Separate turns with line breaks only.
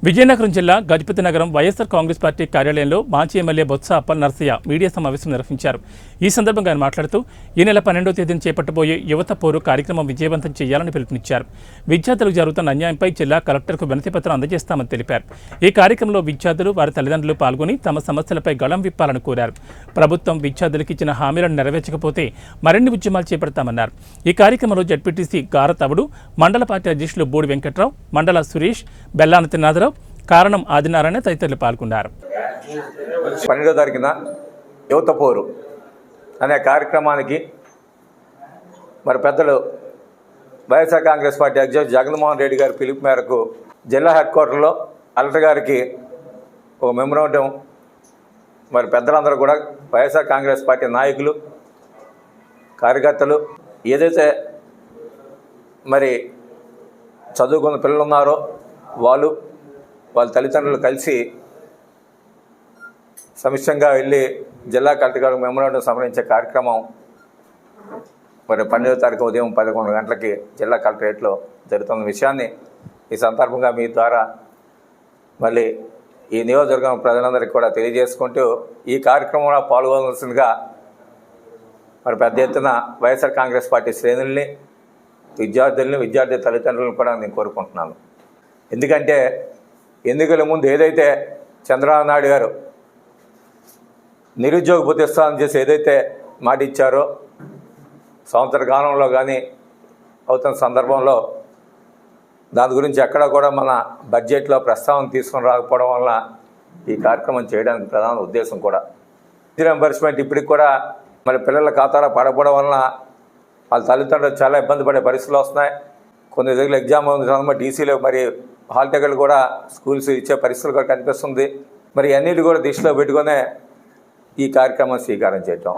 విజయనగరం జిల్లా గజపతి నగరం వైఎస్ఆర్ కాంగ్రెస్ పార్టీ కార్యాలయంలో మాజీ ఎమ్మెల్యే బొత్స అప్పల్ నర్సయ్య మీడియా సమావేశం నిర్వహించారు. ఈ సందర్భంగా ఆయన మాట్లాడుతూ ఈ నెల 12వ తేదీన చేపట్టబోయే యువత పోరు కార్యక్రమం విజయవంతం చేయాలని పిలుపునిచ్చారు. విద్యార్థులకు జరుగుతున్న అన్యాయంపై జిల్లా కలెక్టర్కు వినతిపత్రం అందజేస్తామని తెలిపారు. ఈ కార్యక్రమంలో విద్యార్థులు వారి తల్లిదండ్రులు పాల్గొని తమ సమస్యలపై గళం విప్పాలని కోరారు. ప్రభుత్వం విద్యార్థులకు ఇచ్చిన హామీలను నెరవేర్చకపోతే మరిన్ని ఉద్యమాలు చేపడతామన్నారు. ఈ కార్యక్రమంలో జడ్పీటీసీ గారతవుడు, మండల పార్టీ అధ్యక్షులు బూడి వెంకట్రావు, మండల సురేష్, బెల్లాన తిన్నాదరావు, కారణం ఆదినారాయణ తదితరులు పాల్గొన్నారు.
12వ తారీఖున యువత పోరు అనే కార్యక్రమానికి మరి పెద్దలు వైఎస్ఆర్ కాంగ్రెస్ పార్టీ అధ్యక్షుడు జగన్మోహన్ రెడ్డి గారి పిలుపు మేరకు జిల్లా హెడ్ క్వార్టర్లో కలెక్టర్ గారికి ఒక మెమోరాండం మరి పెద్దలందరూ కూడా వైఎస్ఆర్ కాంగ్రెస్ పార్టీ నాయకులు, కార్యకర్తలు ఏదైతే మరి చదువుకున్న పిల్లలు ఉన్నారో వాళ్ళ తల్లిదండ్రులు కలిసి సమిష్టిగా వెళ్ళి జిల్లా కలెక్టర్ గారికి మెమోరాండం సమర్పించే కార్యక్రమం మరి 12వ తారీఖు ఉదయం 11 గంటలకి జిల్లా కలెక్టరేట్లో జరుగుతున్న విషయాన్ని ఈ సందర్భంగా మీ ద్వారా మళ్ళీ ఈ నియోజకవర్గం ప్రజలందరికీ కూడా తెలియజేసుకుంటూ ఈ కార్యక్రమంలో పాల్గొనవలసిందిగా మరి పెద్ద ఎత్తున వైఎస్ఆర్ కాంగ్రెస్ పార్టీ శ్రేణుల్ని, విద్యార్థి తల్లిదండ్రులను కూడా నేను కోరుకుంటున్నాను. ఎందుకంటే ఎన్నికల ముందు ఏదైతే చంద్రబాబు నాయుడు గారు నిరుద్యోగ భృతి ఇస్తామని చేసి ఏదైతే మాట ఇచ్చారో సంవత్సర కాలంలో కానీ అవుతున్న సందర్భంలో దాని గురించి ఎక్కడా కూడా మన బడ్జెట్లో ప్రస్తావన తీసుకొని రాకపోవడం వల్ల ఈ కార్యక్రమం చేయడానికి ప్రధాన ఉద్దేశం కూడా. రీయింబర్స్మెంట్ ఇప్పటికి కూడా మరి పిల్లల ఖాతాలో పడకపోవడం వలన వాళ్ళ తల్లిదండ్రులు చాలా ఇబ్బంది పడే పరిస్థితులు వస్తున్నాయి. కొన్ని దగ్గర ఎగ్జామ్ ఉంది, టీసీలో మరి హాల్ టికెట్లు కూడా స్కూల్స్ ఇచ్చే పరిస్థితులు కూడా కనిపిస్తుంది. మరి అన్నిటి కూడా దృష్టిలో పెట్టుకునే ఈ కార్యక్రమం స్వీకారం చేయటం.